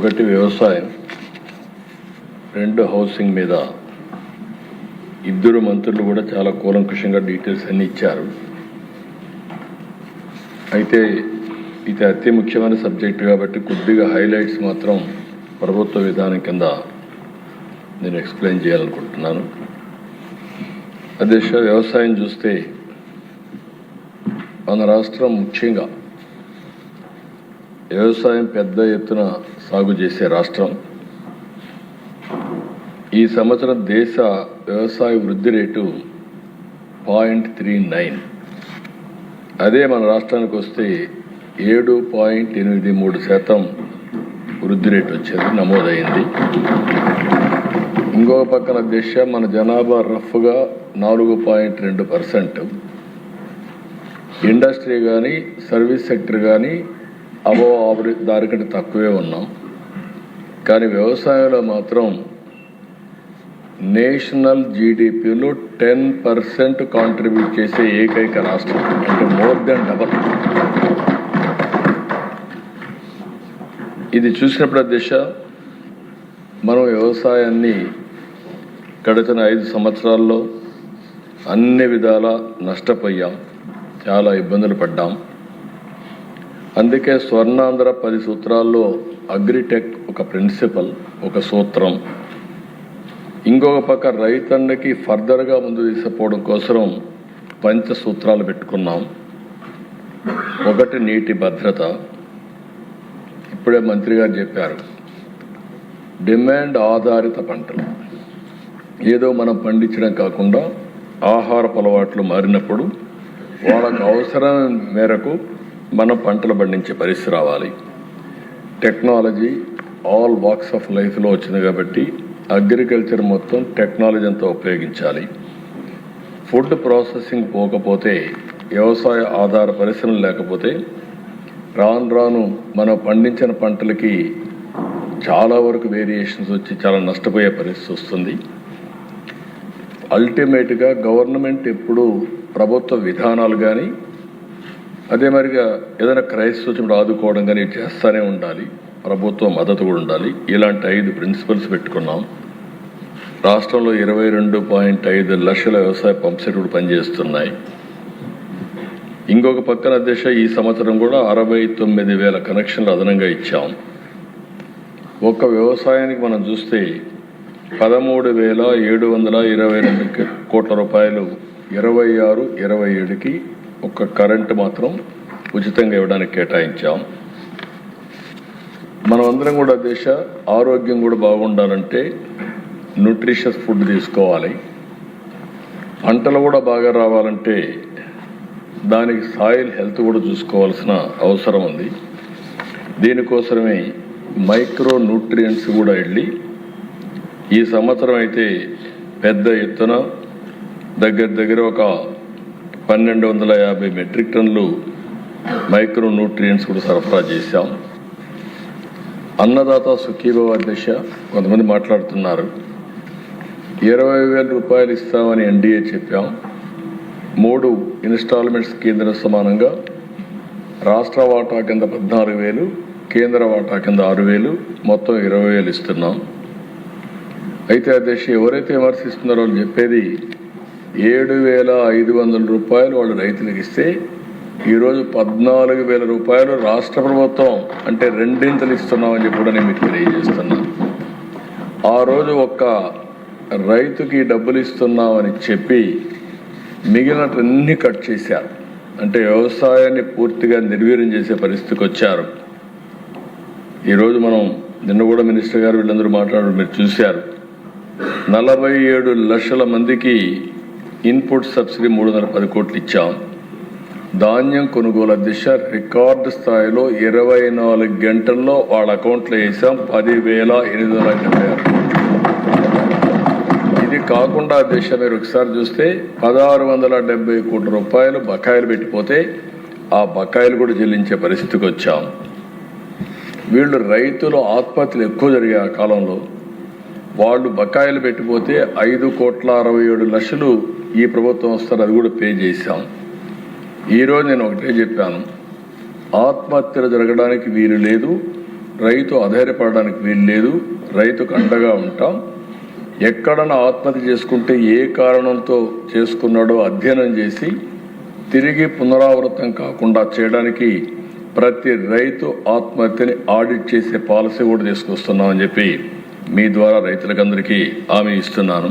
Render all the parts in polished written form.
ఒకటి వ్యవసాయం, రెండు హౌసింగ్ మీద ఇద్దరు మంత్రులు కూడా చాలా కూలంకషంగా డీటెయిల్స్ అన్ని ఇచ్చారు. అయితే ఇది అతి ముఖ్యమైన సబ్జెక్ట్ కాబట్టి కొద్దిగా హైలైట్స్ మాత్రం ప్రభుత్వ విధానం కింద నేను ఎక్స్ప్లెయిన్ చేయాలనుకుంటున్నాను. అధ్యక్ష, వ్యవసాయం చూస్తే మన రాష్ట్రం ముఖ్యంగా వ్యవసాయం పెద్ద ఎత్తున సాగు చేసే రాష్ట్రం. ఈ సంవత్సరం దేశ వ్యవసాయ వృద్ధి రేటు 0.39. అదే మన రాష్ట్రానికి వస్తే 7.83% వృద్ధి రేటు వచ్చేది నమోదైంది. ఇంకొక పక్కన దేశ మన జనాభా రఫ్గా 4.2%. ఇండస్ట్రీ కానీ సర్వీస్ సెక్టర్ కానీ దానికంటే తక్కువే ఉన్నాం. కానీ వ్యవసాయంలో మాత్రం నేషనల్ జీడిపిలో 10% కాంట్రిబ్యూట్ చేసే ఏకైక రాష్ట్రం, అంటే మోర్ దెన్ డబల్. ఇది చూసినప్పుడు దిశ మనం వ్యవసాయాన్ని గడిచిన 5 సంవత్సరాల్లో అన్ని విధాలా నష్టపోయాం, చాలా ఇబ్బందులు పడ్డాం. అందుకే స్వర్ణాంధ్ర 10 సూత్రాల్లో అగ్రిటెక్ ఒక ప్రిన్సిపల్, ఒక సూత్రం. ఇంకొక పక్క రైతన్నకి ఫర్దర్గా ముందు తీసుకుపోవడం కోసం పంచసూత్రాలు పెట్టుకున్నాం. ఒకటి నీటి భద్రత. ఇప్పుడే మంత్రి గారు చెప్పారు, డిమాండ్ ఆధారిత పంటలు. ఏదో మనం పండించడం కాకుండా ఆహారపు అలవాట్లు మారినప్పుడు వాళ్ళకు అవసరం మేరకు మనం పంటలు పండించే పరిస్థితి రావాలి. టెక్నాలజీ ఆల్ వాక్స్ ఆఫ్ లైఫ్లో వచ్చింది కాబట్టి అగ్రికల్చర్ మొత్తం టెక్నాలజీ అంతా ఉపయోగించాలి. ఫుడ్ ప్రాసెసింగ్ పోకపోతే, వ్యవసాయ ఆధార పరిశ్రమలు లేకపోతే రాను రాను మనం పండించిన పంటలకి చాలా వరకు వేరియేషన్స్ వచ్చి చాలా నష్టపోయే పరిస్థితి వస్తుంది. అల్టిమేట్గా గవర్నమెంట్ ఎప్పుడు ప్రభుత్వ విధానాలు కానీ అదే మరిగా ఏదైనా క్రైసిస్ వచ్చినప్పుడు ఆదుకోవడం కానీ చేస్తూనే ఉండాలి. ప్రభుత్వ మద్దతు కూడా ఉండాలి. ఇలాంటి 5 ప్రిన్సిపల్స్ పెట్టుకున్నాం. రాష్ట్రంలో 22.5 లక్షల వ్యవసాయ పంప్ సెట్లు పనిచేస్తున్నాయి. ఇంకొక పక్కన దిశ ఈ సంవత్సరం కూడా 69,000 కనెక్షన్లు అదనంగా ఇచ్చాం. ఒక్క వ్యవసాయానికి మనం చూస్తే 13,722 కోట్ల రూపాయలు 26-27కి ఒక్క కరెంటు మాత్రం ఉచితంగా ఇవ్వడానికి కేటాయించాం. మనం అందరం కూడా దేశ ఆరోగ్యం కూడా బాగుండాలంటే న్యూట్రిషియస్ ఫుడ్ తీసుకోవాలి. పంటలు కూడా బాగా రావాలంటే దానికి సాయిల్ హెల్త్ కూడా చూసుకోవాల్సిన అవసరం ఉంది. దీనికోసమే మైక్రో న్యూట్రియంట్స్ కూడా వెళ్ళి ఈ సంవత్సరం అయితే పెద్ద ఎత్తున దగ్గర ఒక 1,250 మెట్రిక్ టన్నులు మైక్రో న్యూట్రియంట్స్ కూడా సరఫరా చేశాం. అన్నదాత సుఖీభవ దిశ కొంతమంది మాట్లాడుతున్నారు. 20,000 రూపాయలు ఇస్తామని ఎన్డీఏ చెప్పాం. 3 ఇన్స్టాల్మెంట్స్ కేంద్ర సమానంగా రాష్ట్ర వాటా కింద 14,000, కేంద్ర వాటా కింద 6,000, మొత్తం 20,000 ఇస్తున్నాం. అయితే ఆ దిశ ఎవరైతే విమర్శిస్తున్నారో వాళ్ళు చెప్పేది 7,500 రూపాయలు వాళ్ళు రైతులకు ఇస్తే ఈరోజు 14,000 రూపాయలు రాష్ట్ర ప్రభుత్వం అంటే 2 ఇస్తున్నామని చెప్పి కూడా నేను మీకు తెలియజేస్తున్నా. ఆ రోజు ఒక్క రైతుకి డబ్బులు ఇస్తున్నామని చెప్పి మిగిలినటన్నీ కట్ చేశారు. అంటే వ్యవసాయాన్ని పూర్తిగా నిర్వీర్యం చేసే పరిస్థితికి వచ్చారు. ఈరోజు మనం నిన్న కూడా మినిస్టర్ గారు వీళ్ళందరూ మాట్లాడారు, మీరు చూశారు. 47 లక్షల మందికి ఇన్పుట్ సబ్సిడీ 310 కోట్లు ఇచ్చాం. ధాన్యం కొనుగోలు దిశ రికార్డు స్థాయిలో 24 గంటల్లో వాళ్ళ అకౌంట్లో వేసాం 10,876. ఇది కాకుండా దిశ మీరు ఒకసారి చూస్తే 1,670 కోట్ల రూపాయలు బకాయిలు పెట్టిపోతే ఆ బకాయిలు కూడా చెల్లించే పరిస్థితికి వచ్చాం. వీళ్ళు రైతులు ఆత్మహత్యలు ఎక్కువ జరిగే ఆ కాలంలో వాళ్ళు బకాయిలు పెట్టిపోతే 5,67,00,000 ఈ ప్రభుత్వం వస్తారు, అది కూడా పే చేశాం. ఈరోజు నేను ఒకటే చెప్పాను, ఆత్మహత్యలు జరగడానికి వీలు లేదు. రైతు ఆధారపడడానికి వీలు లేదు. రైతుకు అండగా ఉంటాం. ఎక్కడన్నా ఆత్మహత్య చేసుకుంటే ఏ కారణంతో చేసుకున్నాడో అధ్యయనం చేసి తిరిగి పునరావృతం కాకుండా చేయడానికి ప్రతి రైతు ఆత్మహత్యని ఆడిట్ చేసే పాలసీ కూడా తీసుకొస్తున్నామని చెప్పి మీ ద్వారా రైతులకందరికీ హామీ ఇస్తున్నాను.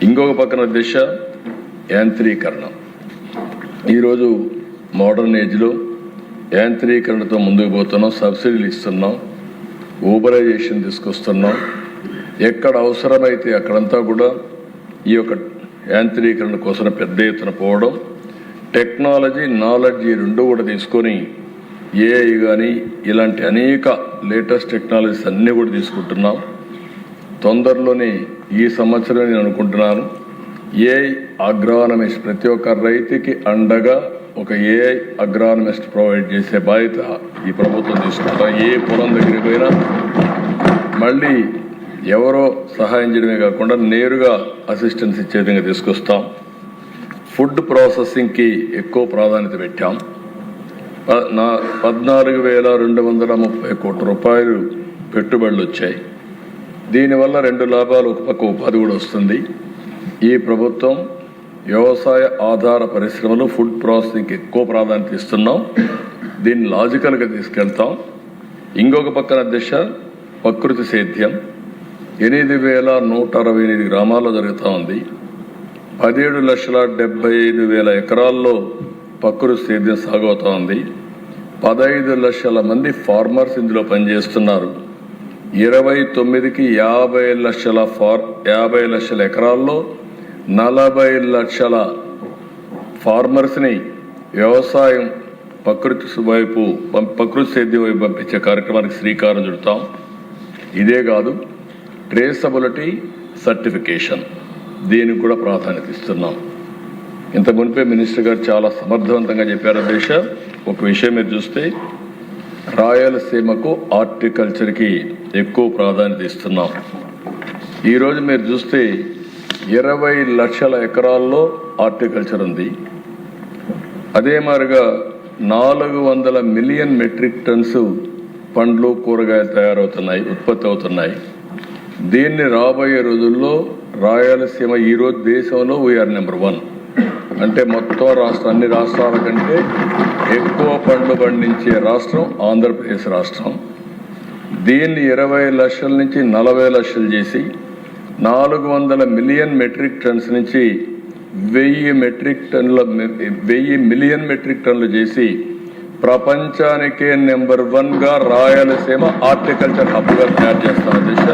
ఇంకొక పక్కన దిశ యాంత్రీకరణ. ఈరోజు మోడర్న్ ఏజ్లో యాంత్రీకరణతో ముందుకు పోతున్నాం. సబ్సిడీలు ఇస్తున్నాం, ఊబరైజేషన్ తీసుకొస్తున్నాం. ఎక్కడ అవసరమైతే అక్కడంతా కూడా ఈ యొక్క యాంత్రీకరణ కోసం పెద్ద ఎత్తున పోవడం, టెక్నాలజీ నాలెడ్జ్ ఈ రెండు కూడా తీసుకొని ఏఐ కానీ ఇలాంటి అనేక లేటెస్ట్ టెక్నాలజీస్ అన్నీ కూడా తీసుకుంటున్నాం. తొందరలోనే ఈ సంవత్సరం నేను అనుకుంటున్నాను ఏఐ అగ్రానమిస్ట్ ప్రతి ఒక్క రైతుకి అండగా ఒక ఏఐ అగ్రానమిస్ట్ ప్రొవైడ్ చేసే బాధ్యత ఈ ప్రభుత్వం తీసుకుంటాం. ఏ పొలం దగ్గరికి పోయినా మళ్ళీ ఎవరో సహాయం చేయడమే కాకుండా నేరుగా అసిస్టెన్స్ ఇచ్చే విధంగా తీసుకొస్తాం. ఫుడ్ ప్రాసెసింగ్కి ఎక్కువ ప్రాధాన్యత పెట్టాం. 14,230 కోట్ల రూపాయలు పెట్టుబడులు వచ్చాయి. దీనివల్ల 2 లాభాలు, ఒక పక్క ఉపాధి కూడా వస్తుంది. ఈ ప్రభుత్వం వ్యవసాయ ఆధార పరిశ్రమలు ఫుడ్ ప్రాసెసింగ్కి ఎక్కువ ప్రాధాన్యత ఇస్తున్నాం. దీన్ని లాజికల్గా తీసుకెళ్తాం. ఇంకొక పక్కన దిశ ప్రకృతి సేద్యం. 8,168 గ్రామాల్లో జరుగుతూ ఉంది. 17,75,000 ఎకరాల్లో ప్రకృతి సేద్యం సాగుతూ ఉంది. 15 లక్షల మంది ఫార్మర్స్ ఇందులో పనిచేస్తున్నారు. 29కి 50 లక్షల ఎకరాల్లో 40 లక్షల ఫార్మర్స్ని వ్యవసాయం ప్రకృతి సేద్యం వైపు పంపించే కార్యక్రమానికి శ్రీకారం చుడతాం. ఇదే కాదు, ట్రేసబిలిటీ సర్టిఫికేషన్ దీనికి కూడా ప్రాధాన్యత ఇస్తున్నాం. ఇంత మునిపే మినిస్టర్ గారు చాలా సమర్థవంతంగా చెప్పారు. దేశ ఒక విషయం మీరు చూస్తే రాయలసీమకు హార్టికల్చర్కి ఎక్కువ ప్రాధాన్యత ఇస్తున్నాం. ఈరోజు మీరు చూస్తే 20 లక్షల ఎకరాల్లో హార్టికల్చర్ ఉంది. అదే మాదిరిగా 400 మిలియన్ మెట్రిక్ టన్స్ పండ్లు కూరగాయలు తయారవుతున్నాయి, ఉత్పత్తి అవుతున్నాయి. దీన్ని రాబోయే రోజుల్లో రాయలసీమ ఈరోజు దేశంలో వీఆర్ నెంబర్ 1. అంటే మొత్తం అన్ని రాష్ట్రాల కంటే ఎక్కువ పండ్లు పండించే రాష్ట్రం ఆంధ్రప్రదేశ్ రాష్ట్రం. దీన్ని 20 లక్షల నుంచి 40 లక్షలు చేసి 400 మిలియన్ మెట్రిక్ టన్స్ నుంచి 1000 మిలియన్ మెట్రిక్ టన్నులు చేసి ప్రపంచానికే నెంబర్ 1గా రాయలసీమ హార్టికల్చర్ హబ్గా తయారు చేస్తాం. దిశ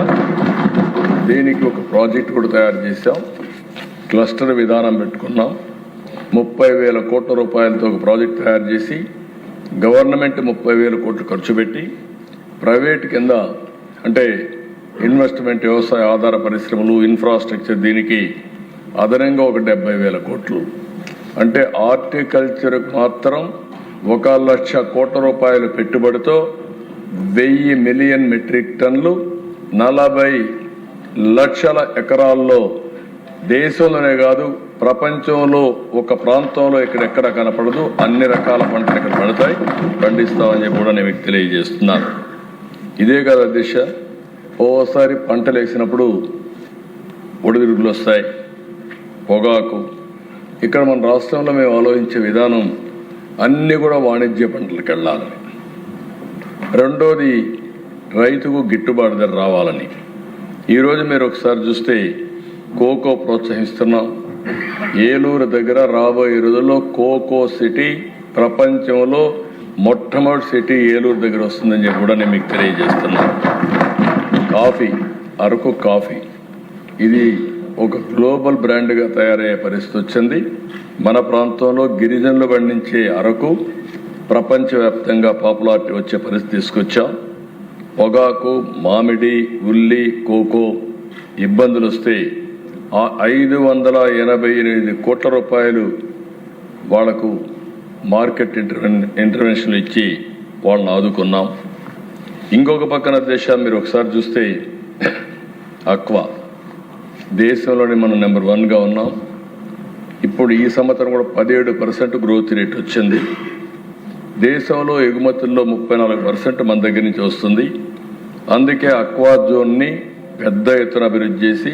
దీనికి ఒక ప్రాజెక్ట్ కూడా తయారు చేశాం. క్లస్టర్ విధానం పెట్టుకున్నాం. 30,000 కోట్ల రూపాయలతో ఒక ప్రాజెక్ట్ తయారు చేసి గవర్నమెంట్ 30,000 కోట్లు ఖర్చు పెట్టి ప్రైవేట్ కింద అంటే ఇన్వెస్ట్మెంట్ వ్యవసాయ ఆధార పరిశ్రమలు ఇన్ఫ్రాస్ట్రక్చర్ దీనికి అదనంగా ఒక 70,000 కోట్లు అంటే హార్టికల్చర్కు మాత్రం 1,00,000 కోట్ల రూపాయల పెట్టుబడితో 1000 మిలియన్ మెట్రిక్ టన్నులు 40 లక్షల ఎకరాల్లో దేశంలోనే కాదు ప్రపంచంలో ఒక ప్రాంతంలో ఎక్కడెక్కడ కనపడదు అన్ని రకాల పంటలు ఇక్కడ పండిస్తామని కూడా నేను మీకు తెలియజేస్తున్నాను. ఇదే కదా దిశ. ఓసారి పంటలు వేసినప్పుడు ఒడిదుడుకులు వస్తాయి, పొగాకు. ఇక్కడ మన రాష్ట్రంలో మేము ఆలోచించే విధానం అన్నీ కూడా వాణిజ్య పంటలకు వెళ్ళాలని, రెండోది రైతుకు గిట్టుబాటు ధర రావాలని. ఈరోజు మీరు ఒకసారి చూస్తే కోకో ప్రోత్సహిస్తున్నాం. ఏలూరు దగ్గర రాబోయే రోజుల్లో కోకో సిటీ ప్రపంచంలో మొట్టమొదటి సిటీ ఏలూరు దగ్గర వస్తుందని చెప్పి కూడా నేను మీకు తెలియజేస్తున్నాను. కాఫీ, అరకు కాఫీ ఇది ఒక గ్లోబల్ బ్రాండ్గా తయారయ్యే పరిస్థితి వచ్చింది. మన ప్రాంతంలో గిరిజనులు పండించే అరకు ప్రపంచవ్యాప్తంగా పాపులారిటీ వచ్చే పరిస్థితి తీసుకొచ్చాం. పొగాకు, మామిడి, ఉల్లి, కోకో ఇబ్బందులు వస్తే 588 కోట్ల రూపాయలు వాళ్లకు మార్కెట్ ఇంటర్వెన్షన్లు ఇచ్చి వాళ్ళని ఆదుకున్నాం. ఇంకొక పక్కన దేశం మీరు ఒకసారి చూస్తే అక్వా దేశంలోనే మనం నెంబర్ 1గా ఉన్నాం. ఇప్పుడు ఈ సంవత్సరం కూడా 17% గ్రోత్ రేట్ వచ్చింది. దేశంలో ఎగుమతుల్లో 34% మన దగ్గర నుంచి వస్తుంది. అందుకే అక్వా జోన్ని పెద్ద ఎత్తున అభివృద్ధి చేసి,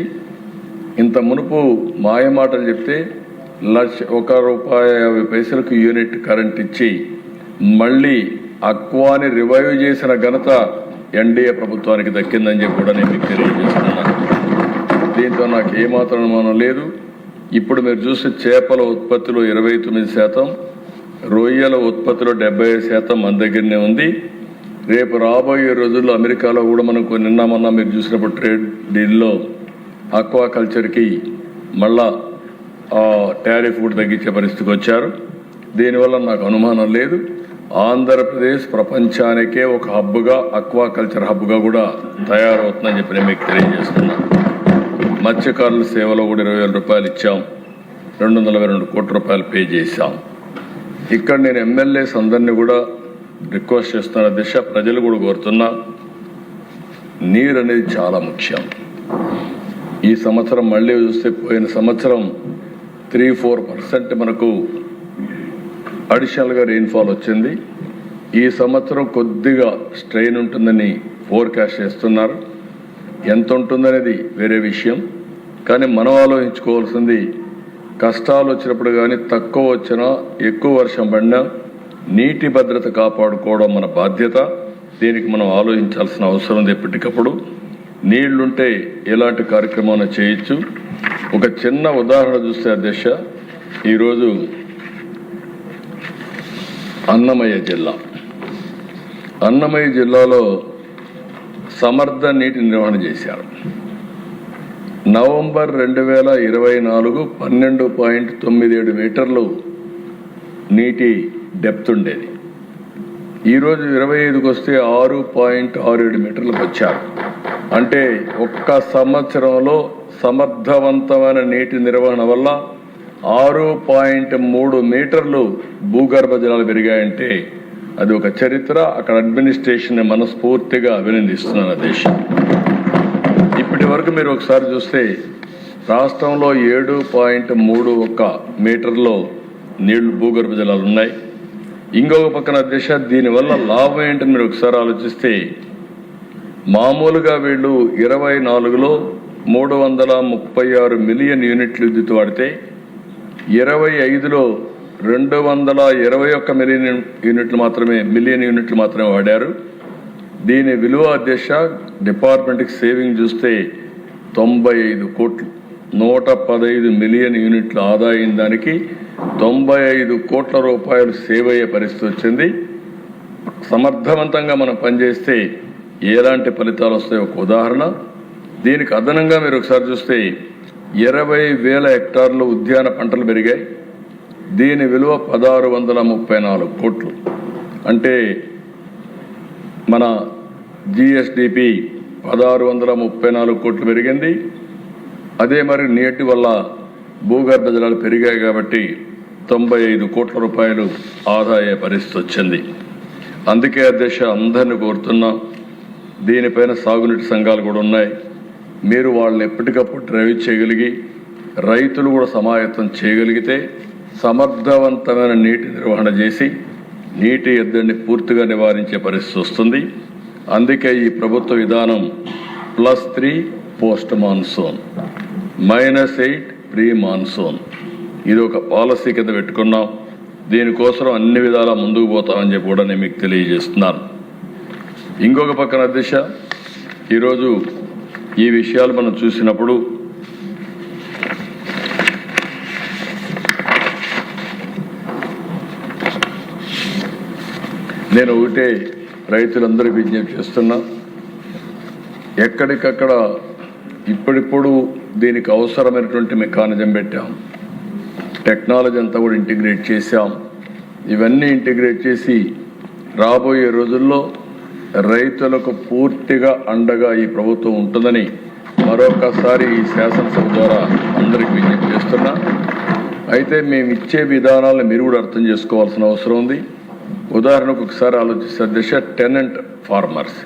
ఇంత మునుపు మాయమాటలు చెప్తే ₹1.50 యూనిట్ కరెంట్ ఇచ్చి మళ్ళీ అక్వాని రివైవ్ చేసిన ఘనత ఎన్డీఏ ప్రభుత్వానికి దక్కిందని చెప్పి కూడా నేను మీకు తెలియజేస్తున్నాను. దీంతో నాకు ఏమాత్రం అనుమానం లేదు. ఇప్పుడు మీరు చూస్తే చేపల ఉత్పత్తిలో 29%, రొయ్యల ఉత్పత్తిలో 75% మన దగ్గరనే ఉంది. రేపు రాబోయే రోజుల్లో అమెరికాలో కూడా మనం నిన్న మొన్న మీరు చూసినప్పుడు ట్రేడ్ డీల్లో అక్వా కల్చర్కి మళ్ళా టారిఫ్ కూడా తగ్గించే పరిస్థితికి వచ్చారు. దీనివల్ల నాకు అనుమానం లేదు, ఆంధ్రప్రదేశ్ ప్రపంచానికే ఒక హబ్గా, అక్వా కల్చర్ హబ్గా కూడా తయారవుతుందని చెప్పి నేను మీకు తెలియజేస్తున్నాను. మత్స్యకారుల సేవలో కూడా ₹20,000 ఇచ్చాం, ₹242 కోట్ల పే చేశాం. ఇక్కడ నేను ఎమ్మెల్యేస్ అందరినీ కూడా రిక్వెస్ట్ చేస్తున్న దిశ, ప్రజలు కూడా కోరుతున్నా, నీరు అనేది చాలా ముఖ్యం. ఈ సంవత్సరం మళ్ళీ చూస్తే పోయిన సంవత్సరం 3-4% మనకు అడిషనల్గా రెయిన్ఫాల్ వచ్చింది. ఈ సంవత్సరం కొద్దిగా స్ట్రెయిన్ ఉంటుందని ఫోర్కాస్ట్ చేస్తున్నారు. ఎంత ఉంటుందనేది వేరే విషయం, కానీ మనం ఆలోచించుకోవాల్సింది, కష్టాలు వచ్చినప్పుడు కానీ తక్కువ వచ్చినా ఎక్కువ వర్షం పడినా నీటి భద్రత కాపాడుకోవడం మన బాధ్యత. దీనికి మనం ఆలోచించాల్సిన అవసరం ఉంది. ఎప్పటికప్పుడు నీళ్లుంటే ఎలాంటి కార్యక్రమాన్ని చేయొచ్చు. ఒక చిన్న ఉదాహరణ చూస్తే అధ్యక్ష, ఈరోజు అన్నమయ్య జిల్లాలో సమర్థ నీటి నిర్వహణ చేశారు. నవంబర్ 2024 12.97 మీటర్లు నీటి డెప్త్ ఉండేది. ఈరోజు 25కి వస్తే 6.67 మీటర్లకు వచ్చారు. అంటే ఒక్క సంవత్సరంలో సమర్థవంతమైన నీటి నిర్వహణ వల్ల 6.3 మీటర్లు భూగర్భ జలాలు పెరిగాయంటే అది ఒక చరిత్ర. అక్కడ అడ్మినిస్ట్రేషన్ మనస్ఫూర్తిగా అభినందిస్తున్నాను దేశం. ఇప్పటి వరకు మీరు ఒకసారి చూస్తే రాష్ట్రంలో 7.31 మీటర్లో నీళ్లు భూగర్భ జలాలు ఉన్నాయి. ఇంకొక పక్కన దిశ, దీనివల్ల లాభం ఏంటని మీరు ఒకసారి ఆలోచిస్తే, మామూలుగా వీళ్ళు 24లో 336 మిలియన్ యూనిట్లు విద్యుత్ వాడితే 25లో 221 మిలియన్ యూనిట్లు మాత్రమే వాడారు. దీని విలువ అధ్యక్ష డిపార్ట్మెంట్కి సేవింగ్ చూస్తే 95 కోట్లు, 115 మిలియన్ యూనిట్లు ఆదా అయిన దానికి 95 కోట్ల రూపాయలు సేవ్ అయ్యే పరిస్థితి వచ్చింది. సమర్థవంతంగా మనం పనిచేస్తే ఎలాంటి ఫలితాలు వస్తాయో ఒక ఉదాహరణ. దీనికి అదనంగా మీరు ఒకసారి చూస్తే 20,000 హెక్టార్లు ఉద్యాన పంటలు పెరిగాయి. దీని విలువ 1,634 కోట్లు. అంటే మన జిఎస్డిపి 1,634 కోట్లు పెరిగింది. అదే మరి నీటి వల్ల భూగర్భ జలాలు పెరిగాయి కాబట్టి 95 కోట్ల రూపాయలు ఆదాయ పరిస్థితి వచ్చింది. అందుకే అధ్యక్ష అందరిని కోరుతున్నాం, దీనిపైన సాగునీటి సంఘాలు కూడా ఉన్నాయి. మీరు వాళ్ళని ఎప్పటికప్పుడు డ్రైవ్ చేయగలిగి రైతులు కూడా సమాయత్తం చేయగలిగితే సమర్థవంతమైన నీటి నిర్వహణ చేసి నీటి ఎద్దడిని పూర్తిగా నివారించే పరిస్థితి వస్తుంది. అందుకే ఈ ప్రభుత్వ విధానం +3 పోస్ట్ మాన్సూన్, -8 ప్రీ మాన్సూన్, ఇది ఒక పాలసీ కింద పెట్టుకున్నాం. దీనికోసం అన్ని విధాలా ముందుకు పోతామని చెప్పి కూడా నేను మీకు తెలియజేస్తున్నాను. ఇంకొక పక్కన దిశ, ఈరోజు ఈ విషయాలు మనం చూసినప్పుడు నేను ఒకటే రైతులందరికీ విజ్ఞప్తి చేస్తున్నా, ఎక్కడికక్కడ ఇప్పుడిప్పుడు దీనికి అవసరమైనటువంటి మెకానిజం పెట్టాం, టెక్నాలజీ అంతా కూడా ఇంటిగ్రేట్ చేశాం. ఇవన్నీ ఇంటిగ్రేట్ చేసి రాబోయే రోజుల్లో రైతులకు పూర్తిగా అండగా ఈ ప్రభుత్వం ఉంటుందని మరొకసారి ఈ శాసనసభ ద్వారా అందరికీ విజ్ఞప్తి చేస్తున్నా. అయితే మేము ఇచ్చే విధానాలను మీరు కూడా అర్థం చేసుకోవాల్సిన అవసరం ఉంది. ఉదాహరణకు ఒకసారి ఆలోచిస్తే దిశ, టెనెంట్ ఫార్మర్స్,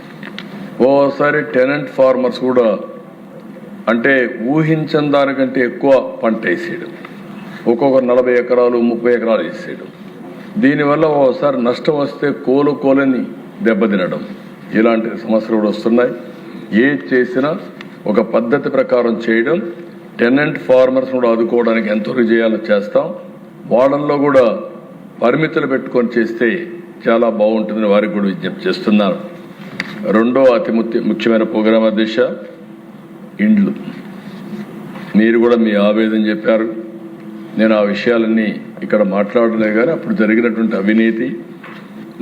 ఓసారి టెనెంట్ ఫార్మర్స్ కూడా అంటే ఊహించిన దానికంటే ఎక్కువ పంట వేసేయడం, ఒక్కొక్క 40 ఎకరాలు 30 ఎకరాలు వేసేయడం. దీనివల్ల ఓసారి నష్టం వస్తే కోలుకోలేని దెబ్బతినడం, ఇలాంటి సమస్యలు కూడా వస్తున్నాయి. ఏది చేసినా ఒక పద్ధతి ప్రకారం చేయడం, టెనెంట్ ఫార్మర్స్ కూడా ఆదుకోవడానికి ఎంతవరకు చేయాలో చేస్తాం. వాళ్ళల్లో కూడా పరిమితులు పెట్టుకొని చేస్తే చాలా బాగుంటుందని వారికి కూడా విజ్ఞప్తి చేస్తున్నారు. రెండో అతి ముఖ్యమైన ప్రోగ్రాం దిశ ఇండ్లు. మీరు కూడా మీ ఆవేదన చెప్పారు. నేను ఆ విషయాలన్నీ ఇక్కడ మాట్లాడలేదు, కానీ అప్పుడు జరిగినటువంటి అవినీతి,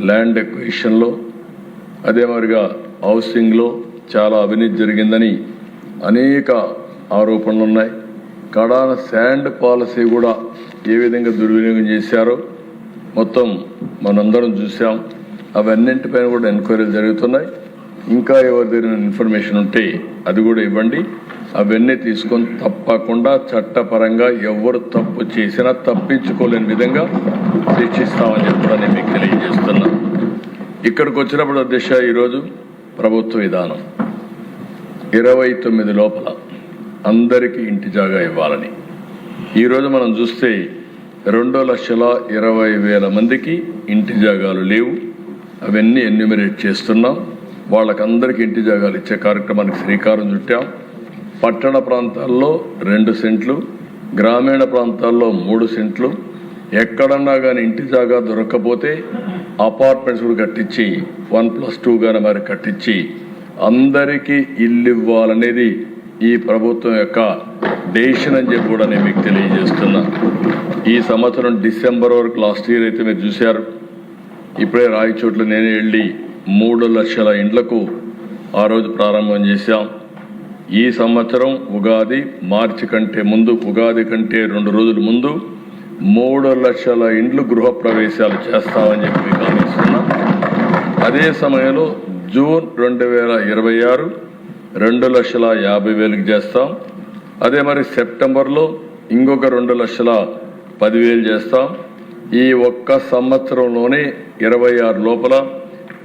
ల్యాండ్ ఎక్విజిషన్లో, అదే మరిగా హౌసింగ్లో చాలా అవినీతి జరిగిందని అనేక ఆరోపణలు ఉన్నాయి. కడాన శాండ్ పాలసీ కూడా ఏ విధంగా దుర్వినియోగం చేశారో మొత్తం మనందరం చూసాం. అవన్నింటిపైన కూడా ఎంక్వైరీలు జరుగుతున్నాయి. ఇంకా ఎవరి దగ్గర ఇన్ఫర్మేషన్ ఉంటే అది కూడా ఇవ్వండి. అవన్నీ తీసుకొని తప్పకుండా చట్టపరంగా ఎవరు తప్పు చేసినా తప్పించుకోలేని విధంగా శిక్షిస్తామని చెప్పి నేను మీకు తెలియజేస్తున్నా. ఇక్కడికి వచ్చినప్పుడు అధ్యక్ష, ఈరోజు ప్రభుత్వ విధానం 29 లోపల అందరికీ ఇంటి జాగా ఇవ్వాలని. ఈరోజు మనం చూస్తే 2,20,000 మందికి ఇంటి జాగాలు లేవు. అవన్నీ ఎన్యూమరేట్ చేస్తున్నాం. వాళ్ళకందరికీ ఇంటి జాగాలు ఇచ్చే కార్యక్రమానికి శ్రీకారం చుట్టాం. పట్టణ ప్రాంతాల్లో 2 సెంట్లు, గ్రామీణ ప్రాంతాల్లో 3 సెంట్లు. ఎక్కడన్నా కానీ ఇంటి జాగా దొరకకపోతే అపార్ట్మెంట్స్ కూడా కట్టించి 1+2 గానే మరి కట్టించి అందరికీ ఇల్లు ఇవ్వాలనేది ఈ ప్రభుత్వం యొక్క డెసిషన్ అని చెప్పి కూడా నేను మీకు తెలియజేస్తున్నా. ఈ సంవత్సరం డిసెంబర్ వరకు, లాస్ట్ ఇయర్ అయితే మీరు చూశారు, ఇప్పుడే రాయచోట్ల నేనే వెళ్ళి 3 లక్షల ఇండ్లకు ఆ రోజు ప్రారంభం చేశాం. ఈ సంవత్సరం ఉగాది మార్చి కంటే ముందు, ఉగాది కంటే 2 రోజుల ముందు 3 లక్షల ఇండ్లు గృహప్రవేశాలు చేస్తామని చెప్పి మీకు అందిస్తున్నాం. అదే సమయంలో జూన్ 2026 2,50,000 చేస్తాం. అదే మరి సెప్టెంబర్లో ఇంకొక 2,10,000 చేస్తాం. ఈ ఒక్క సంవత్సరంలోనే 26 లోపల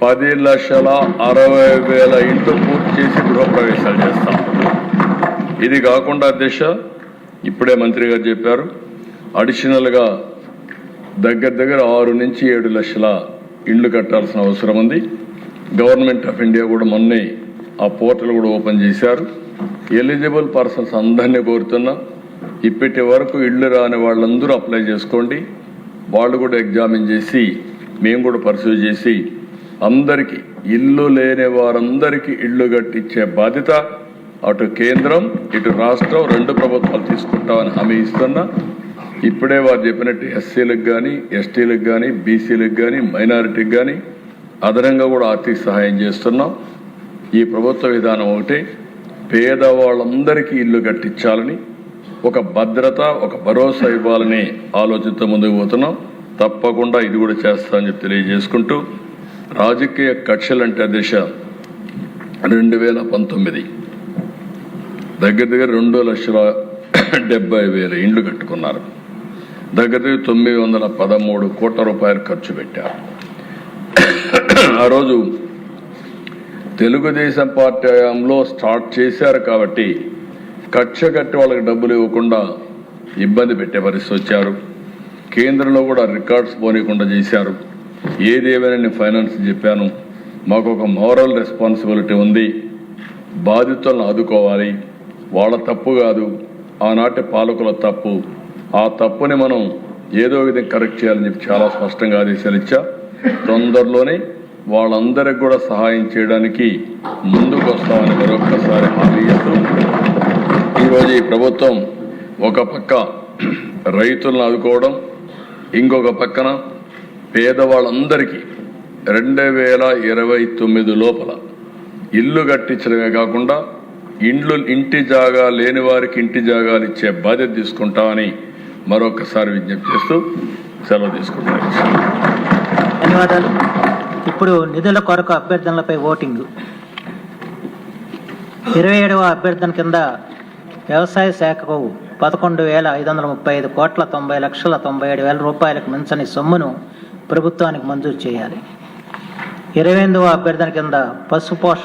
10,60,000 ఇంట్లు పూర్తి చేసి గృహప్రవేశాలు చేస్తాం. ఇది కాకుండా అధ్యక్ష, ఇప్పుడే మంత్రి గారు చెప్పారు, అడిషనల్గా దగ్గర 6 నుంచి 7 లక్షల ఇండ్లు కట్టాల్సిన అవసరం ఉంది. గవర్నమెంట్ ఆఫ్ ఇండియా కూడా మొన్నే ఆ పోర్టల్ కూడా ఓపెన్ చేశారు. ఎలిజిబుల్ పర్సన్స్ అందరినీ కోరుతున్నా, ఇప్పటి వరకు ఇళ్ళు రాని వాళ్ళందరూ అప్లై చేసుకోండి. వాళ్ళు కూడా ఎగ్జామిన్ చేసి మేము కూడా పర్సూ చేసి అందరికీ, ఇల్లు లేని వారందరికీ ఇళ్ళు కట్టించే బాధ్యత అటు కేంద్రం ఇటు రాష్ట్రం 2 ప్రభుత్వాలు తీసుకుంటామని హామీ ఇస్తున్నా. ఇప్పుడే వారు చెప్పినట్టు ఎస్సీలకు కానీ, ఎస్టీలకు కానీ, బీసీలకు కానీ, మైనారిటీకి కానీ అదనంగా కూడా ఆర్థిక సహాయం చేస్తున్నాం. ఈ ప్రభుత్వ విధానం ఒకటే, పేదవాళ్ళందరికీ ఇల్లు కట్టించాలని, ఒక భద్రత, ఒక భరోసా ఇవ్వాలనే ఆలోచనతో ముందుకు పోతున్నాం. తప్పకుండా ఇది కూడా చేస్తామని చెప్పి తెలియజేసుకుంటూ, రాజకీయ కక్షలంటే దిశ 2019 దగ్గర 2,70,000 ఇండ్లు కట్టుకున్నారు. దగ్గర 913 కోట్ల రూపాయలు ఖర్చు పెట్టారు. ఆ రోజు తెలుగుదేశం పార్టీ హయాంలో స్టార్ట్ చేశారు కాబట్టి కక్ష కట్టి వాళ్ళకి డబ్బులు ఇవ్వకుండా ఇబ్బంది పెట్టే పరిస్థితి వచ్చారు. కేంద్రంలో కూడా రికార్డ్స్ పోనీయకుండా చేశారు. ఏదేమైనా నేను ఫైనాన్స్ చెప్పాను, మాకు ఒక మోరల్ రెస్పాన్సిబిలిటీ ఉంది, బాధితులను ఆదుకోవాలి. వాళ్ళ తప్పు కాదు, ఆనాటి పాలకుల తప్పు. ఆ తప్పుని మనం ఏదో విధంగా కరెక్ట్ చేయాలని చెప్పి చాలా స్పష్టంగా ఆదేశాలు ఇచ్చా. తొందరలోనే వాళ్ళందరికి కూడా సహాయం చేయడానికి ముందుకు వస్తామని మరొకసారి హామీ ఇస్తూ, ఈరోజు ఈ ప్రభుత్వం ఒక పక్క రైతులను ఆదుకోవడం, ఇంకొక పక్కన పేదవాళ్ళందరికీ 2029 లోపల ఇల్లు కట్టించడమే కాకుండా ఇంటి జాగా లేని వారికి ఇంటి జాగాలు ఇచ్చే బాధ్యత తీసుకుంటామని మరొకసారి విజ్ఞప్తి చేస్తూ సెలవు తీసుకుంటాను. ధన్యవాదాలు. ఇప్పుడు నిధుల కొరకు అభ్యర్థనలపై ఓటింగ్. 27వ అభ్యర్థన కింద వ్యవసాయ శాఖకు 11,535 కోట్ల 90,97,000 రూపాయలకు మించని సొమ్మును ప్రభుత్వానికి మంజూరు చేయాలి. 28వ అభ్యర్థన కింద పశు పోషణ